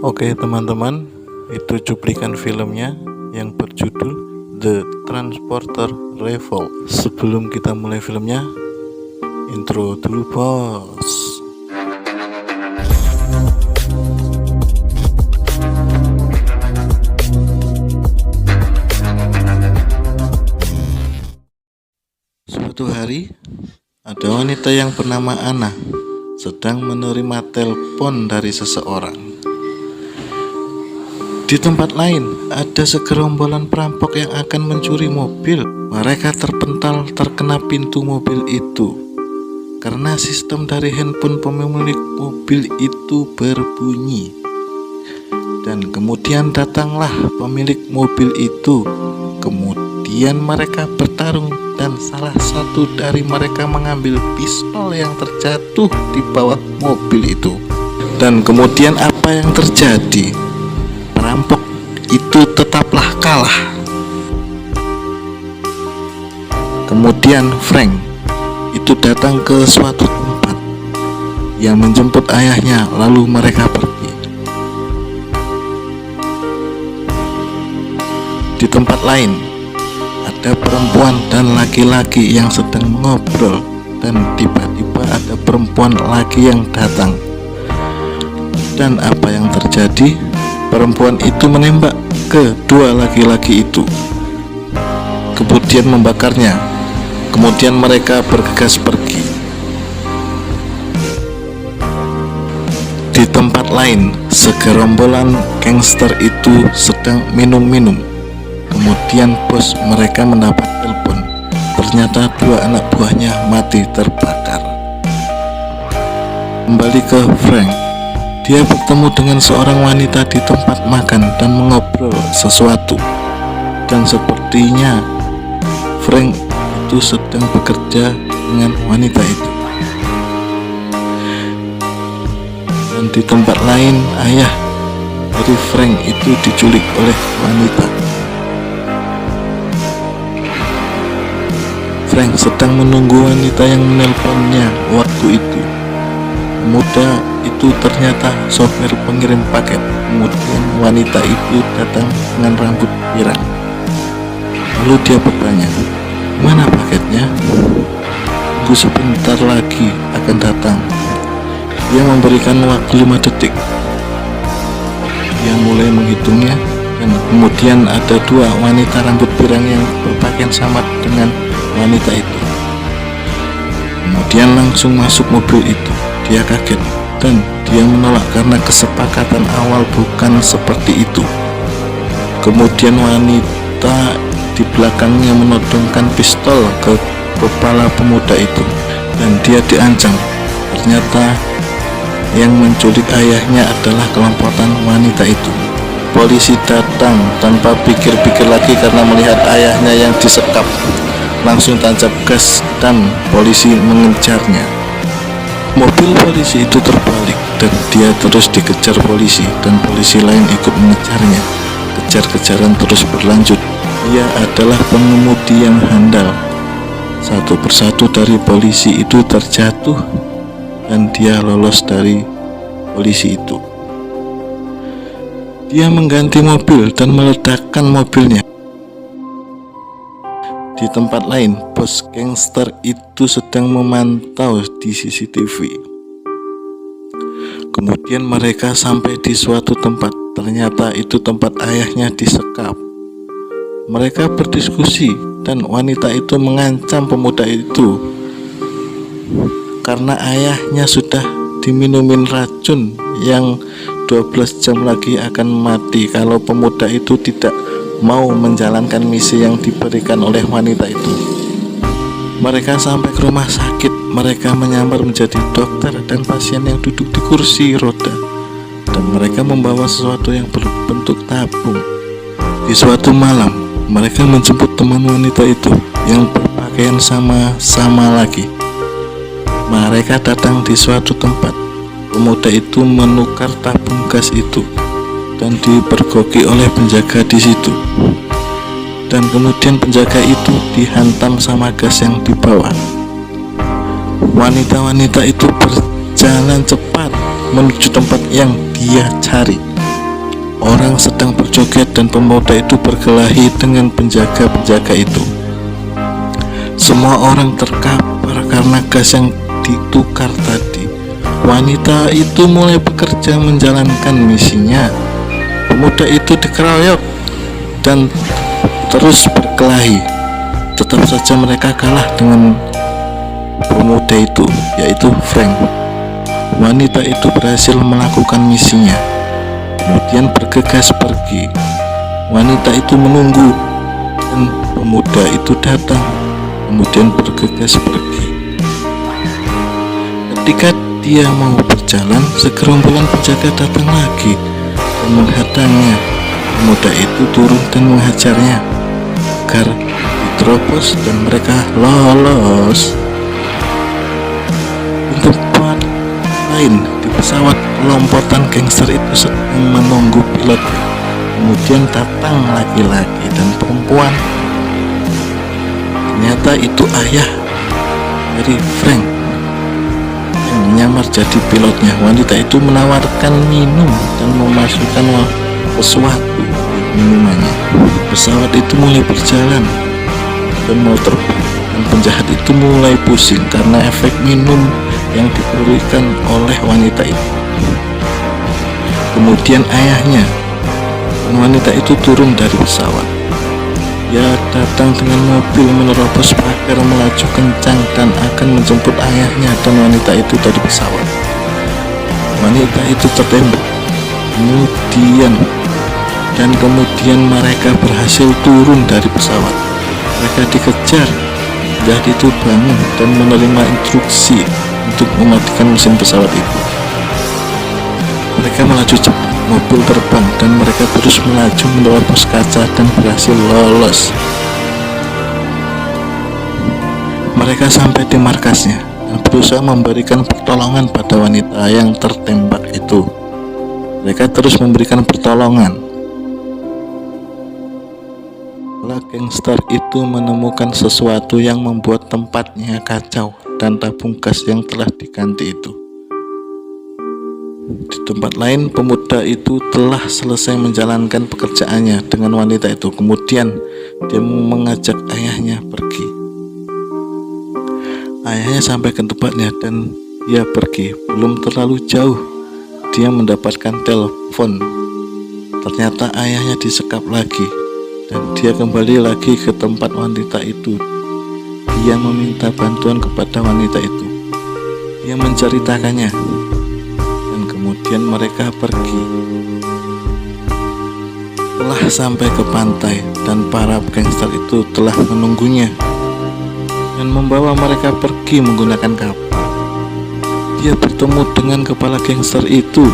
Oke teman-teman, itu cuplikan filmnya yang berjudul The Transporter Revolt. Sebelum kita mulai filmnya, intro dulu bos. Suatu hari, ada wanita yang bernama Anna sedang menerima telepon dari seseorang. Di tempat lain, ada segerombolan perampok yang akan mencuri mobil. Mereka terpental terkena pintu mobil itu karena sistem dari handphone pemilik mobil itu berbunyi. Dan kemudian datanglah pemilik mobil itu. Kemudian mereka bertarung dan salah satu dari mereka mengambil pistol yang terjatuh di bawah mobil itu. Dan kemudian apa yang terjadi? Perampok itu tetaplah kalah. Kemudian Frank itu datang ke suatu tempat yang menjemput ayahnya, lalu mereka pergi. Di tempat lain ada perempuan dan laki-laki yang sedang mengobrol, dan tiba-tiba ada perempuan lagi yang datang. Dan apa yang terjadi? Perempuan itu menembak kedua laki-laki itu, kemudian membakarnya. Kemudian mereka bergegas pergi. Di tempat lain, segerombolan gangster itu sedang minum-minum. Kemudian bos mereka mendapat telepon. Ternyata dua anak buahnya mati terbakar. Kembali ke Frank. Dia bertemu dengan seorang wanita di tempat makan dan mengobrol sesuatu. Dan sepertinya Frank itu sedang bekerja dengan wanita itu. Dan di tempat lain, ayah dari Frank itu diculik oleh wanita. Frank sedang menunggu wanita yang menelponnya waktu itu. Pemuda itu ternyata sopir pengirim paket. Kemudian wanita itu datang dengan rambut pirang. Lalu dia bertanya, "Mana paketnya?" "Tunggu sebentar lagi akan datang." Dia memberikan waktu 5 detik. Dia mulai menghitungnya, dan kemudian ada dua wanita rambut pirang yang berpakaian sama dengan wanita itu. Kemudian langsung masuk mobil itu. Dia kaget dan dia menolak karena kesepakatan awal bukan seperti itu. Kemudian wanita di belakangnya menodongkan pistol ke kepala pemuda itu dan dia diancam. Ternyata yang menculik ayahnya adalah kelompokan wanita itu. Polisi datang tanpa pikir-pikir lagi karena melihat ayahnya yang disekap. Langsung tancap gas dan polisi mengejarnya. Mobil polisi itu terbalik dan dia terus dikejar polisi, dan polisi lain ikut mengejarnya. Kejar-kejaran terus berlanjut. Dia adalah pengemudi yang handal. Satu persatu dari polisi itu terjatuh dan dia lolos dari polisi itu. Dia mengganti mobil dan meledakkan mobilnya. Di tempat lain, bos gangster itu sedang memantau di CCTV. Kemudian mereka sampai di suatu tempat. Ternyata itu tempat ayahnya disekap. Mereka berdiskusi dan wanita itu mengancam pemuda itu karena ayahnya sudah diminumin racun yang 12 jam lagi akan mati kalau pemuda itu tidak mau menjalankan misi yang diberikan oleh wanita itu. Mereka sampai ke rumah sakit. Mereka menyamar menjadi dokter dan pasien yang duduk di kursi roda, dan mereka membawa sesuatu yang berbentuk tabung. Di suatu malam, mereka menjemput teman wanita itu yang berpakaian sama lagi. Mereka datang di suatu tempat. Pemuda itu menukar tabung gas itu dan dipergoki oleh penjaga di situ. Dan kemudian penjaga itu dihantam sama gas yang dibawa. Wanita-wanita itu berjalan cepat menuju tempat yang dia cari. Orang sedang berjoget dan pemuda itu berkelahi dengan penjaga-penjaga itu. Semua orang terkapar karena gas yang ditukar tadi. Wanita itu mulai bekerja menjalankan misinya. Pemuda itu dikeroyok dan terus berkelahi. Tetap saja mereka kalah dengan pemuda itu, yaitu Frank. Wanita itu berhasil melakukan misinya, kemudian bergegas pergi. Wanita itu menunggu dan pemuda itu datang, kemudian bergegas pergi. Ketika dia mau berjalan, segerombolan penjaga datang lagi dan menghadangnya. Pemuda itu turun dan menghajarnya agar diterobos dan mereka lolos. Di tempat lain, di pesawat lompotan gangster itu sedang menunggu pilot. Kemudian datang laki-laki dan perempuan. Ternyata itu ayah dari Frank yang menyamar jadi pilotnya. Wanita itu menawarkan minum dan memasukkan sesuatu di minumannya. Pesawat itu mulai berjalan dan mau terbang, dan penjahat itu mulai pusing karena efek minum yang diberikan oleh wanita itu. Kemudian ayahnya dan wanita itu turun dari pesawat. Dia datang dengan mobil menerobos pagar, melaju kencang dan akan menjemput ayahnya dan wanita itu dari pesawat. Wanita itu tertembak. Kemudian mereka berhasil turun dari pesawat. Mereka dikejar. Penjahat itu bangun dan menerima instruksi untuk mematikan mesin pesawat itu. Mereka melaju cepat, mobil terbang dan mereka terus melaju menerobos kaca dan berhasil lolos. Mereka sampai di markasnya dan berusaha memberikan pertolongan pada wanita yang tertembak itu. Mereka terus memberikan pertolongan. Para gangster itu menemukan sesuatu yang membuat tempatnya kacau dan tabung gas yang telah diganti itu. Di tempat lain, pemuda itu telah selesai menjalankan pekerjaannya dengan wanita itu. Kemudian dia mengajak ayahnya pergi. Ayahnya sampai ke tempatnya dan dia pergi. Belum terlalu jauh, dia mendapatkan telepon. Ternyata ayahnya disekap lagi dan dia kembali lagi ke tempat wanita itu. Dia meminta bantuan kepada wanita itu. Dia menceritakannya dan kemudian mereka pergi. Telah sampai ke pantai dan para gangster itu telah menunggunya dan membawa mereka pergi menggunakan kapal. Dia bertemu dengan kepala gangster itu.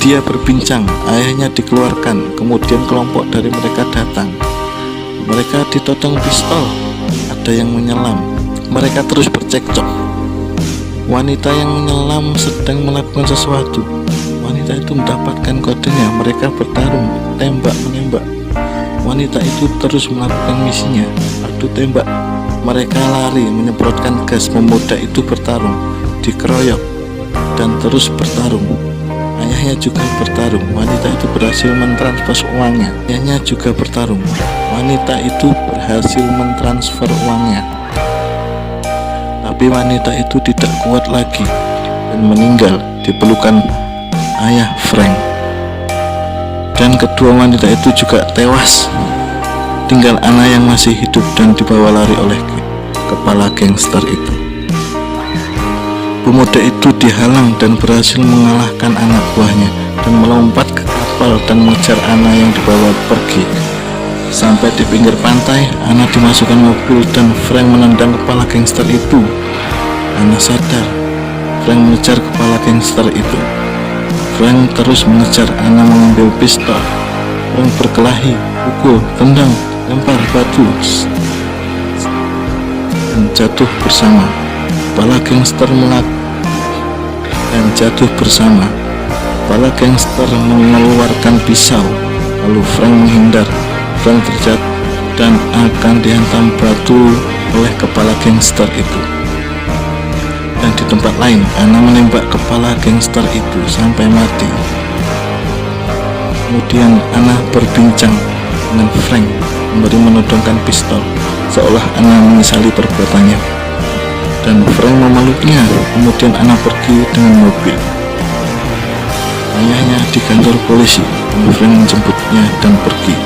Dia berbincang, ayahnya dikeluarkan, kemudian kelompok dari mereka datang. Mereka ditodong pistol, ada yang menyelam. Mereka terus bercekcok. Wanita yang menyelam sedang melakukan sesuatu. Wanita itu mendapatkan kodenya, mereka bertarung, tembak-menembak. Wanita itu terus melakukan misinya, adu tembak. Mereka lari, menyemprotkan gas. Pemuda itu bertarung, dikeroyok, dan terus bertarung. Ayahnya juga bertarung. Wanita itu berhasil mentransfer uangnya. Ayahnya juga bertarung. Wanita itu berhasil mentransfer uangnya. Tapi wanita itu tidak kuat lagi dan meninggal di pelukan ayah Frank. Dan kedua wanita itu juga tewas. Tinggal Anna yang masih hidup dan dibawa lari oleh kepala gangster itu. Pemuda itu dihalang dan berhasil mengalahkan anak buahnya dan melompat ke kapal dan mengejar Anna yang dibawa pergi. Sampai di pinggir pantai, Anna dimasukkan mobil dan Frank menendang kepala gangster itu. Anna sadar. Frank mengejar kepala gangster itu. Frank terus mengejar. Anna mengambil pistol. Frank berkelahi, pukul, tendang, lempar batu dan jatuh bersama. Kepala gangster dan jatuh bersama. Kepala gangster mengeluarkan pisau, lalu Frank menghindar. Frank terjatuh dan akan dihantam batu oleh kepala gangster itu. Dan di tempat lain, Anna menembak kepala gangster itu sampai mati. Kemudian Anna berbincang dengan Frank sembari menodongkan pistol, seolah Anna menyesali perbuatannya. Dan Frank memeluknya. Kemudian Anna pergi dengan mobil. Ayahnya di kantor polisi dan Frank menjemputnya dan pergi.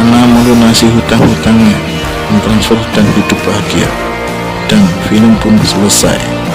Anna melunasi hutang-hutangnya, mentransfer dan hidup bahagia. Dan film pun selesai.